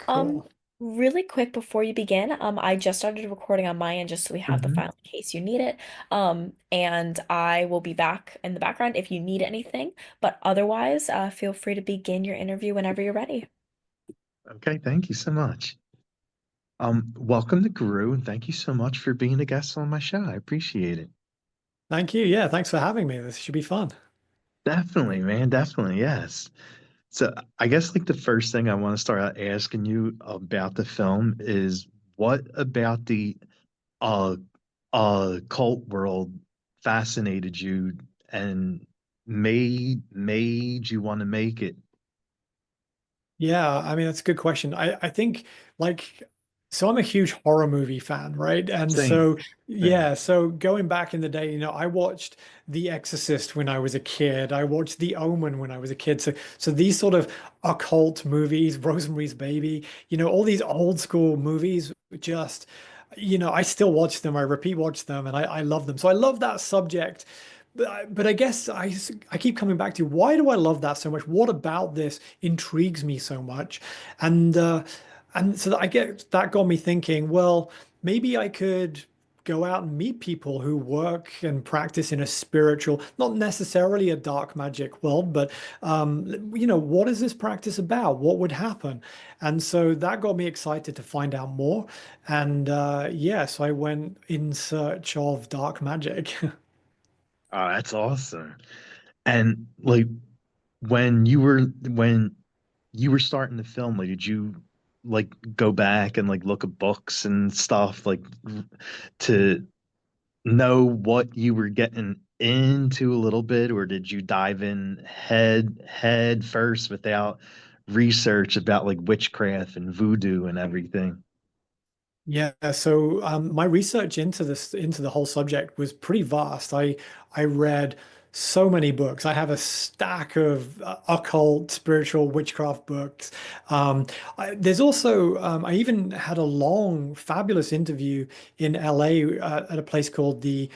Um, Cool. really quick before you begin, I just started recording on my end just so we have the Hmm. file in case you need it. And I will be back in the background if you need anything. But otherwise, feel free to begin your interview whenever you're ready. Okay, thank you so much. Welcome to Grue, and thank you so much for being a guest on my show. I appreciate it. Thank you. Yeah, thanks for having me. This should be fun. Definitely, man, definitely, yes. So I guess like the first thing I want to start out asking you about the film is what about the uh cult world fascinated you and made you want to make it? Yeah, I mean, that's a good question. I think like so I'm a huge horror movie fan, right? And Same, so same. yeah, so going back in the day, I watched The Exorcist when I was a kid. I watched The Omen when I was a kid. So these sort of occult movies, Rosemary's Baby, all these old school movies just I still watch them, I repeat watch them, and I love them. So I love that subject. But I guess I keep coming back to why do I love that so much? What about this intrigues me so much? And uh, and so that got me thinking, well, maybe I could go out and meet people who work and practice in a spiritual, not necessarily a dark magic world, but what is this practice about? What would happen? And so that got me excited to find out more. And yes, I went in search of dark magic. Oh, that's awesome. And like when you were starting the film, like did you like go back and like look at books and stuff like to know what you were getting into a little bit, or did you dive in head first without research about like witchcraft and voodoo and everything? Yeah, so my research into the whole subject was pretty vast. I read so many books. I have a stack of occult, spiritual witchcraft books. There's also I even had a long, fabulous interview in LA at a place called the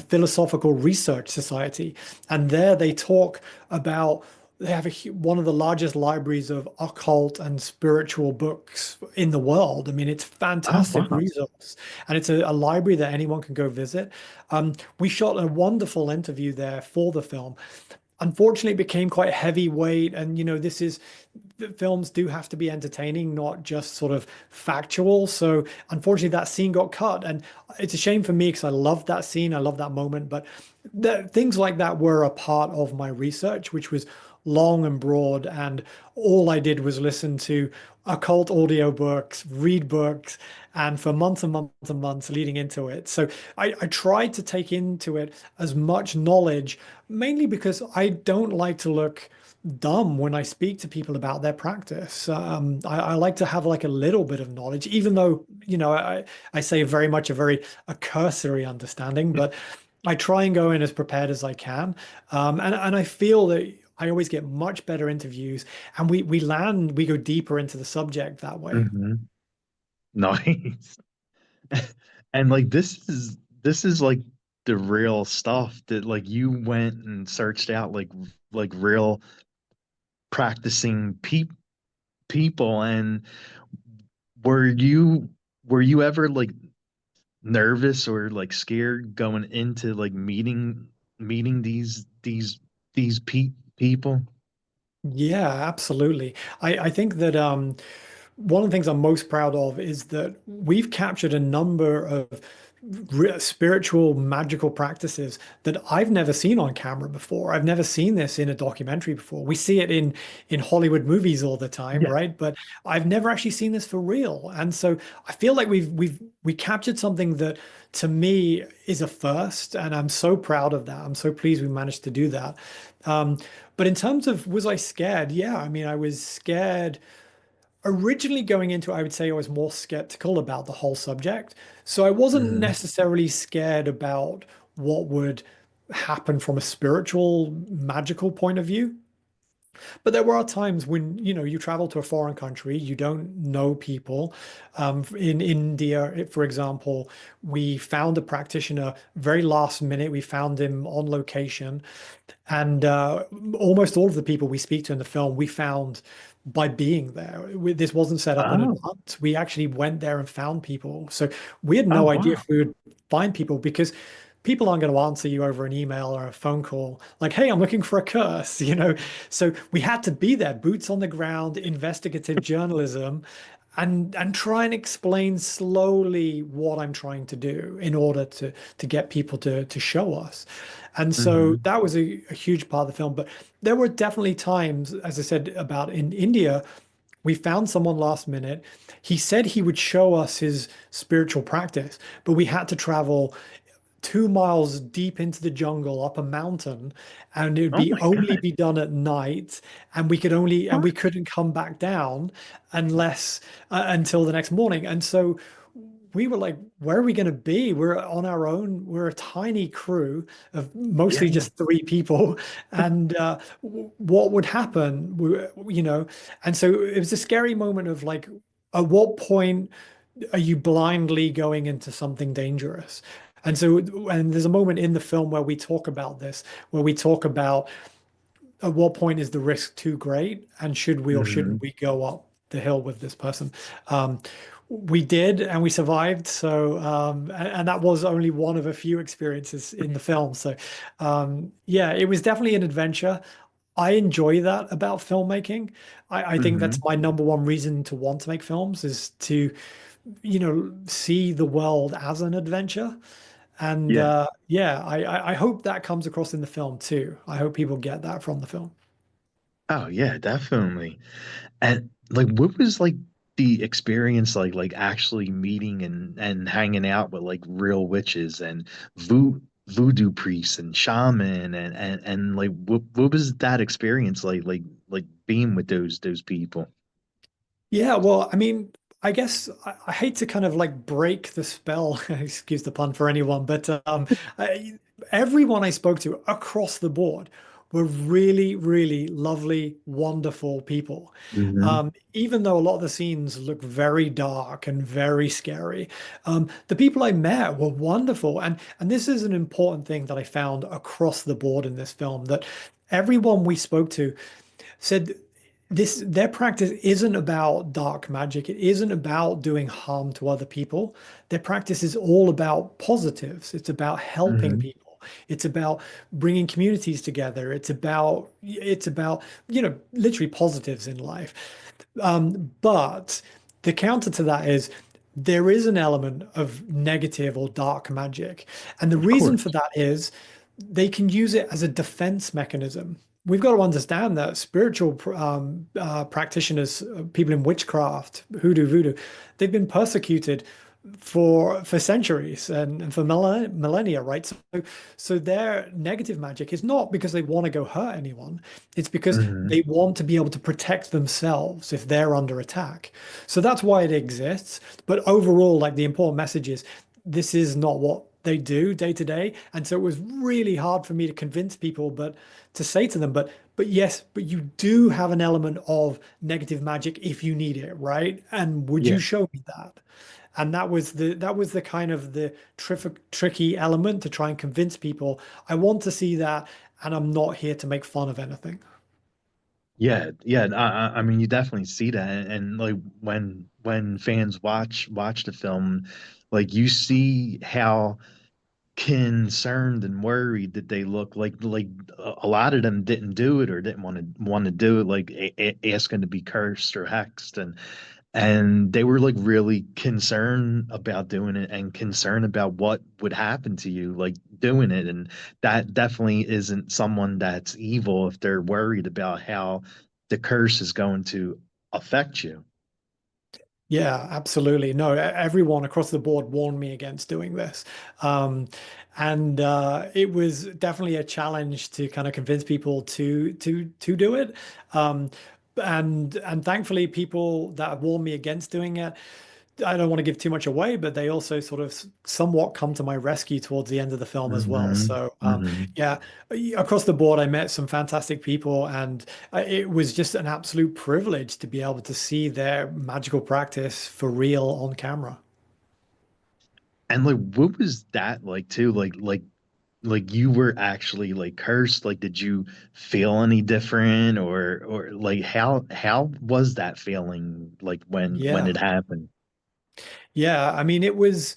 Philosophical Research Society, and there they talk about they have one of the largest libraries of occult and spiritual books in the world. I mean, it's Oh, fantastic wow. resource, and it's a library that anyone can go visit. We shot a wonderful interview there for the film. Unfortunately, it became quite heavyweight, and this is films do have to be entertaining, not just sort of factual. So unfortunately, that scene got cut, and it's a shame for me because I love that scene, I love that moment. But things like that were a part of my research, which was long and broad, and all I did was listen to occult audiobooks, read books, and for months and months and months leading into it. So I tried to take into it as much knowledge, mainly because I don't like to look dumb when I speak to people about their practice. I like to have like a little bit of knowledge, even though, I say very much a cursory understanding, but I try and go in as prepared as I can. And I feel that I always get much better interviews and we go deeper into the subject that way. Hmm. Nice. And like this is like the real stuff that like you went and searched out like real practicing people. And were you were you ever like nervous or like scared going into like meeting these people? Yeah, absolutely. I think that one of the things I'm most proud of is that we've captured a number of spiritual, magical practices that I've never seen on camera before. I've never seen this in a documentary before. We see it in Hollywood movies all the time, Yeah. right? But I've never actually seen this for real. And so I feel like we captured something that to me is a first, and I'm so proud of that. I'm so pleased we managed to do that. Um, but in terms of was I scared? Yeah, I mean, I was scared originally going into it. I would say I was more skeptical about the whole subject. So I wasn't Hmm. necessarily scared about what would happen from a spiritual, magical point of view. But there were times when, you travel to a foreign country, you don't know people. In India, for example, we found a practitioner very last minute. We found him on location. And almost all of the people we speak to in the film, we found by being there. This wasn't set up in Oh, advance. We actually went there and found people. So we had oh no idea wow. if we would find people because people aren't going to answer you over an email or a phone call like, hey, I'm looking for a curse, you know? So we had to be there, boots on the ground, investigative journalism, and try and explain slowly what I'm trying to do in order to get people to show us. And so Hmm. that was a huge part of the film. But there were definitely times, as I said about in India, we found someone last minute. He said he would show us his spiritual practice, but we had to travel 2 miles deep into the jungle up a mountain, and it would Oh be my only God. be done at night, and we What? couldn't come back down unless until the next morning. And so we were like, where are we going to be? We're on our own. We're a tiny crew of Yeah. mostly just three people. And what would happen? And so it was a scary moment of like, at what point are you blindly going into something dangerous? And so, and there's a moment in the film where we talk about this, where we talk about at what point is the risk too great, and should we or shouldn't Hmm. we go up the hill with this person? Um, we did, and we survived. So, and that was only one of a few experiences in the film. So, yeah, it was definitely an adventure. I enjoy that about filmmaking. I think that's Hmm. my number one reason to want to make films is to, see the world as an adventure. And Yeah. yeah, I hope that comes across in the film too. I hope people get that from the film. Oh yeah, definitely. And like, what was like the experience like actually meeting and hanging out with like real witches and voodoo priests and shaman and like what was that experience like being with those people? Yeah, well, I mean, I guess I hate to kind of like break the spell, excuse the pun for anyone, but I, everyone I spoke to across the board were really, really lovely, wonderful people. Hmm. Even though a lot of the scenes look very dark and very scary, the people I met were wonderful. And this is an important thing that I found across the board in this film, that everyone we spoke to said their practice isn't about dark magic. It isn't about doing harm to other people. Their practice is all about positives. It's about helping Hmm. people. It's about bringing communities together. It's about literally positives in life. But the counter to that is there is an element of negative or dark magic. And the Of reason for course. that is they can use it as a defense mechanism. We've got to understand that spiritual practitioners, people in witchcraft, hoodoo, voodoo, they've been persecuted for centuries and for millennia, right? So their negative magic is not because they want to go hurt anyone. It's because Hmm. they want to be able to protect themselves if they're under attack. So that's why it exists. But overall, like the important message is this is not what they do day to day. And so it was really hard for me to convince people, but to say to them, but yes, but you do have an element of negative magic if you need it, right? And would you Yeah. show me that? And that was the kind of the tricky element to try and convince people I want to see that, and I'm not here to make fun of anything. Yeah, yeah. I mean, you definitely see that, and like when fans watch the film, like you see how concerned and worried that they look like a lot of them didn't do it or didn't want to do it, like asking to be cursed or hexed, and they were like really concerned about doing it and concerned about what would happen to you like doing it. And that definitely isn't someone that's evil if they're worried about how the curse is going to affect you. Yeah, absolutely. No, everyone across the board warned me against doing this. Um, and it was definitely a challenge to kind of convince people to do it. Um, and thankfully, people that warned me against doing it, I don't want to give too much away, but they also sort of somewhat come to my rescue towards the end of the film as well. Hmm. So, Hmm. yeah, across the board, I met some fantastic people, and it was just an absolute privilege to be able to see their magical practice for real on camera. And like what was that like too, like like you were actually like cursed? Like, did you feel any different, or like how was that feeling like when it Yeah. happened? Yeah. I mean, it was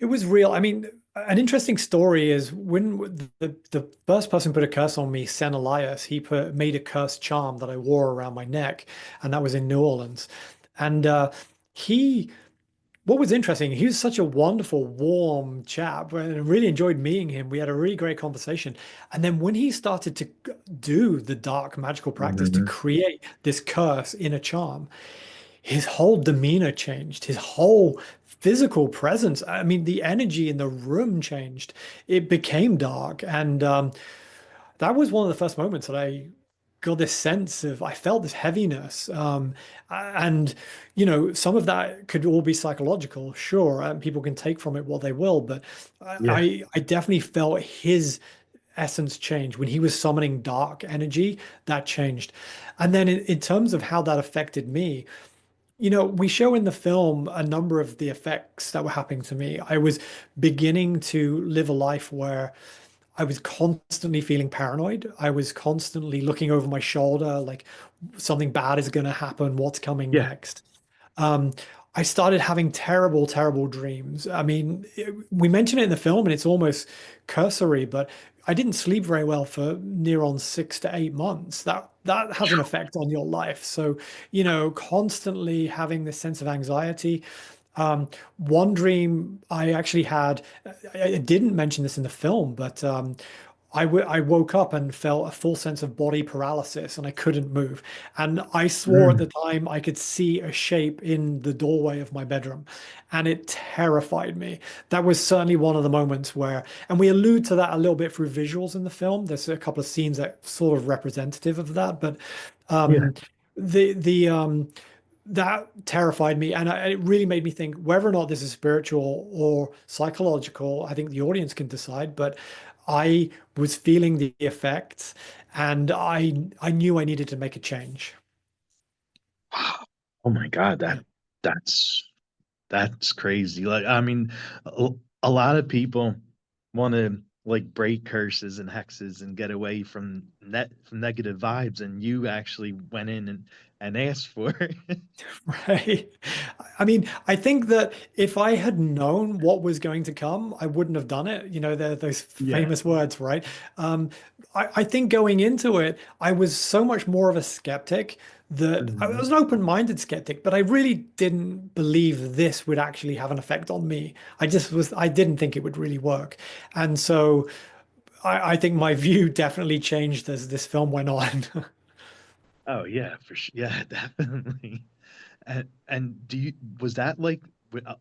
real. I mean, an interesting story is when the first person put a curse on me, Sen Elias, he made a curse charm that I wore around my neck, and that was in New Orleans. And he what was interesting, he was such a wonderful, warm chap, and I really enjoyed meeting him. We had a really great conversation. And then when he started to do the dark magical practice to Mhm. create this curse in a charm, his whole demeanor changed, his whole physical presence. I mean, the energy in the room changed. It became dark. And that was one of the first moments that I got this sense of, I felt this heaviness. And, some of that could all be psychological, sure, and people can take from it what they will, but Yeah. I definitely felt his essence change when he was summoning dark energy, that changed. And then in terms of how that affected me, we show in the film a number of the effects that were happening to me. I was beginning to live a life where I was constantly feeling paranoid. I was constantly looking over my shoulder, like something bad is going to happen. What's coming Yeah. next? Um, I started having terrible, terrible dreams. I mean, we mention it in the film and it's almost cursory, but I didn't sleep very well for near on 6 to 8 months. That has an effect on your life. So, constantly having this sense of anxiety. Um, One dream I actually had, I didn't mention this in the film, but I woke up and felt a full sense of body paralysis and I couldn't move. And I swore at the Mm. time I could see a shape in the doorway of my bedroom. And it terrified me. That was certainly one of the moments where, and we allude to that a little bit through visuals in the film. There's a couple of scenes that sort of representative of that, but Yeah. um, the that terrified me, and it really made me think whether or not this is spiritual or psychological. I think the audience can decide, but I was feeling the effects, and I knew I needed to make a change. Oh my God, Yeah. that's that's crazy. Like, I mean, a, a lot of people want to like break curses and hexes and get away from negative vibes, and you actually went in and asked for it. Right. I mean, I think that if I had known what was going to come, I wouldn't have done it. Those Yeah. famous words, right? Um, I think going into it, I was so much more of a skeptic that I was Mhm. an open-minded skeptic, but I really didn't believe this would actually have an effect on me. I didn't think it would really work. And so I think my view definitely changed as this film went on. Oh yeah, for sure. Yeah, definitely. And do you was that like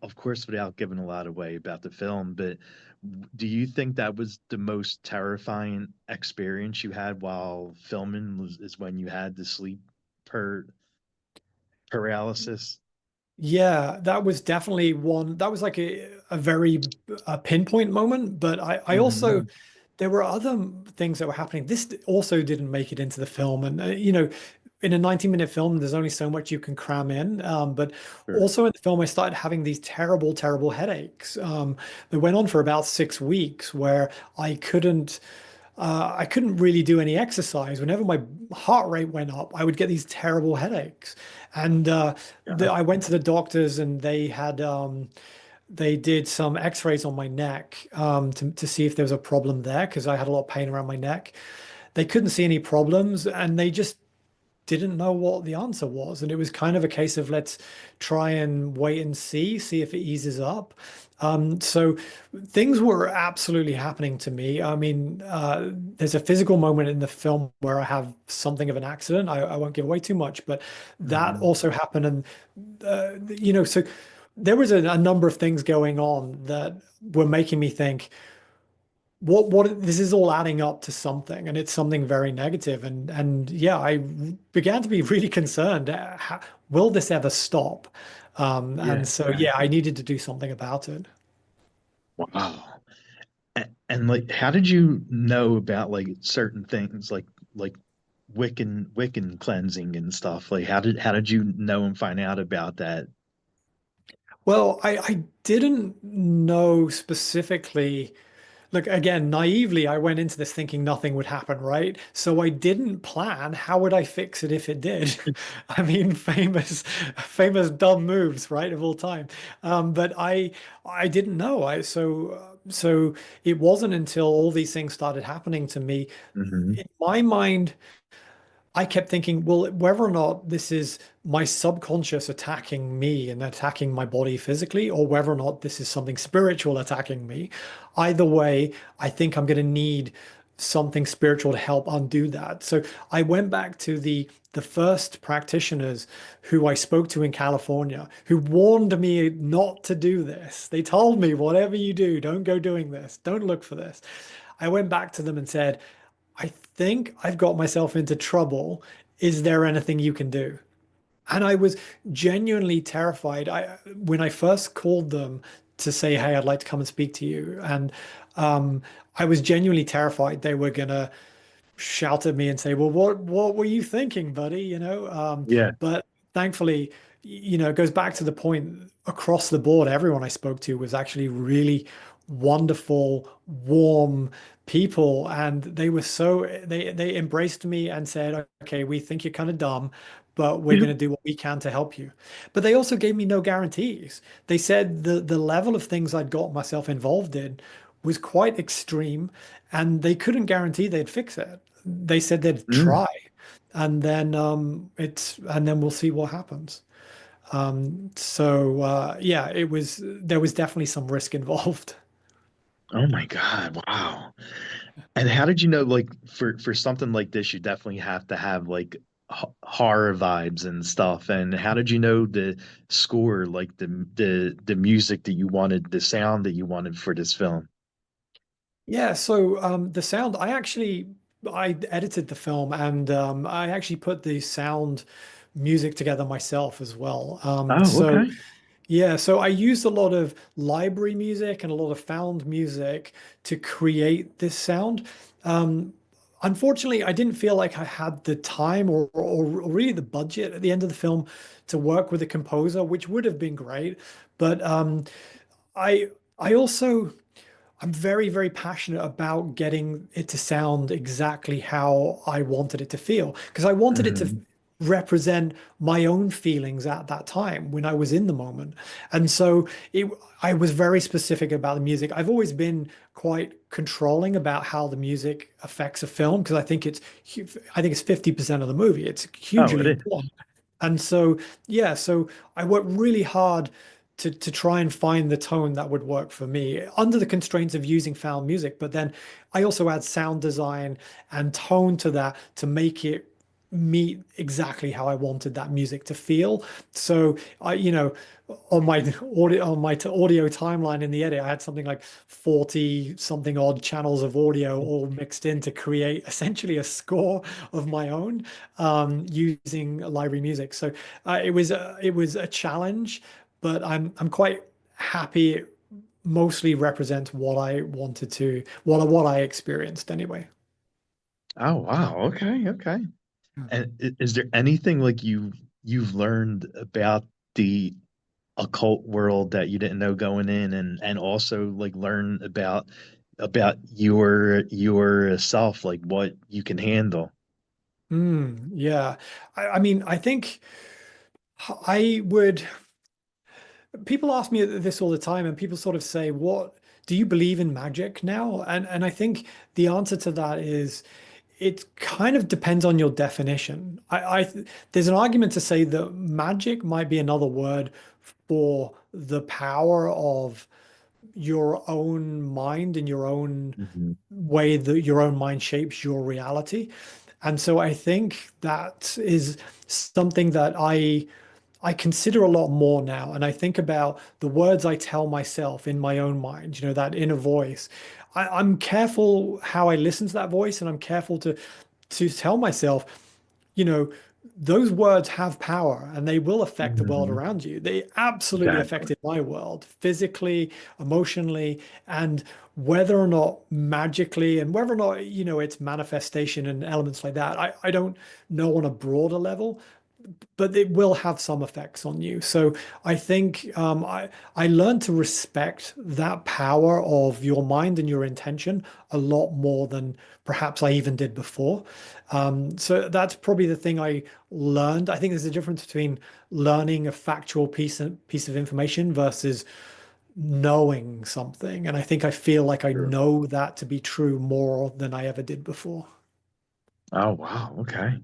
of course without giving a lot away about the film, but do you think that was the most terrifying experience you had while filming is when you had the sleep per paralysis? Yeah, that was definitely one. That was like a very pinpoint moment. But I also, Hmm. there were other things that were happening. This also didn't make it into the film. And, in a 90-minute film, there's only so much you can cram in. But Sure. also in the film, I started having these terrible, terrible headaches that went on for about 6 weeks where I couldn't really do any exercise. Whenever my heart rate went up, I would get these terrible headaches. And Yeah. I went to the doctors, and they did some X-rays on my neck to see if there was a problem there because I had a lot of pain around my neck. They couldn't see any problems, and they just didn't know what the answer was. And it was kind of a case of let's try and wait and see if it eases up. So things were absolutely happening to me. I mean, there's a physical moment in the film where I have something of an accident. I won't give away too much, but that Hmm. also happened. And, so there was a number of things going on that were making me think, what this is all adding up to something, and it's something very negative. And yeah, I began to be really concerned. Will this ever stop? And Yeah. so yeah, I needed to do something about it. Wow. And like, how did you know about like certain things like Wiccan cleansing and stuff? Like, how did you know and find out about that? Well, I didn't know specifically. Look, again, naively, I went into this thinking nothing would happen, right? So I didn't plan how would I fix it if it did. I mean, famous dumb moves, right, of all time. But I didn't know. So it wasn't until all these things started happening to me. Hmm. In my mind, I kept thinking, well, whether or not this is my subconscious attacking me and attacking my body physically, or whether or not this is something spiritual attacking me, either way, I think I'm going to need something spiritual to help undo that. So I went back to the first practitioners who I spoke to in California, who warned me not to do this. They told me, whatever you do, don't go doing this, don't look for this. I went back to them and said, I think I've got myself into trouble. Is there anything you can do? And I was genuinely terrified. When I first called them to say, "Hey, I'd like to come and speak to you," and um, I was genuinely terrified they were gonna shout at me and say, "Well, what were you thinking, buddy?" Yeah. But thankfully, it goes back to the point across the board, everyone I spoke to was actually really wonderful, warm people, and they embraced me and said, "Okay, we think you're kind of dumb, but we're going to do what we can to help you." But they also gave me no guarantees. They said the level of things I'd got myself involved in was quite extreme, and they couldn't guarantee they'd fix it. They said they'd Mm. try, and then we'll see what happens. Yeah, there was definitely some risk involved. Oh my God. Wow. And how did you know, like, for something like this, you definitely have to have like horror vibes and stuff. And how did you know the score, like the music that you wanted, the sound that you wanted for this film? Yeah, so the sound, I edited the film, and I actually put the sound music together myself as well. Oh, So okay. yeah, so I used a lot of library music and a lot of found music to create this sound. Um, Unfortunately, I didn't feel like I had the time or really the budget at the end of the film to work with a composer, which would have been great. But I I also I'm very, very passionate about getting it to sound exactly how I wanted it to feel, because I wanted it to Hmm. represent my own feelings at that time when I was in the moment. And so I was very specific about the music. I've always been quite controlling about how the music affects a film because I think it's 50% of the movie. It's Oh, it hugely is. important. And so, yeah, so I worked really hard to try and find the tone that would work for me under the constraints of using found music. But then I also add sound design and tone to that to make it meet exactly how I wanted that music to feel. So on my audio timeline in the edit, I had something like 40 something odd channels of audio all mixed in to create essentially a score of my own using library music. So it was a challenge, but I'm quite happy it mostly represents what I wanted to, what I experienced anyway. Oh, wow. Okay, okay. And is there anything like you've learned about the occult world that you didn't know going in, and also like learn about your self, like what you can handle? Yeah. I mean, I think I would, people ask me this all the time, and people sort of say, "What do you believe in magic now?" And I think the answer to that is it kind of depends on your definition. There's an argument to say that magic might be another word for the power of your own mind and your own Hmm. way that your own mind shapes your reality. And so I think that is something that I consider a lot more now. And I think about the words I tell myself in my own mind, that inner voice. I'm careful how I listen to that voice, and I'm careful to tell myself, you know, those words have power and they will affect the world Hmm. around you. They absolutely Exactly. affected my world, physically, emotionally, and whether or not magically, and whether or not, it's manifestation and elements like that. I don't know on a broader level, but it will have some effects on you. So I think I learned to respect that power of your mind and your intention a lot more than perhaps I even did before. So that's probably the thing I learned. I think there's a difference between learning a factual piece of information versus knowing something. And I think I feel like I Sure. know that to be true more than I ever did before. Oh, wow. Okay.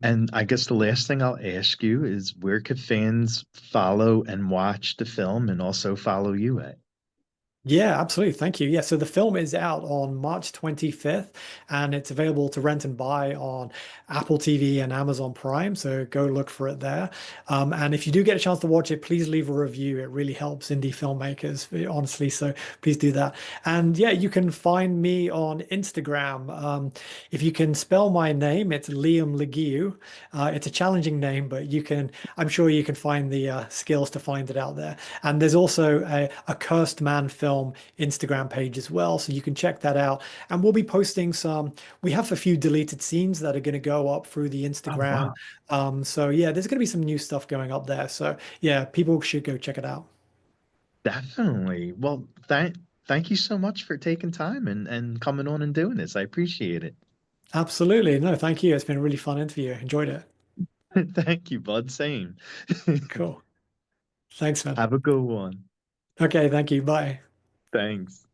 And I guess the last thing I'll ask you is where could fans follow and watch the film and also follow you at? Yeah, absolutely. Thank you. Yeah, so the film is out on March 25th and it's available to rent and buy on Apple TV and Amazon Prime. So go look for it there. And if you do get a chance to watch it, please leave a review. It really helps indie filmmakers, honestly. So please do that. And yeah, you can find me on Instagram. If you can spell my name, it's Liam Le Guillou. It's a challenging name, but I'm sure you can find the skills to find it out there. And there's also a Cursed Man Film Instagram page as well, so you can check that out. And we'll be posting we have a few deleted scenes that are going to go up through the Oh, Instagram. wow. So yeah, there's going to be some new stuff going up there. So yeah, people should go check it out. Definitely. Well, thank you so much for taking time and coming on and doing this. I appreciate it. Absolutely. No, thank you. It's been a really fun interview. Enjoyed it. Thank you, bud. Same. Cool. Thanks, man. Have a good one. Okay, thank you. Bye. Thanks.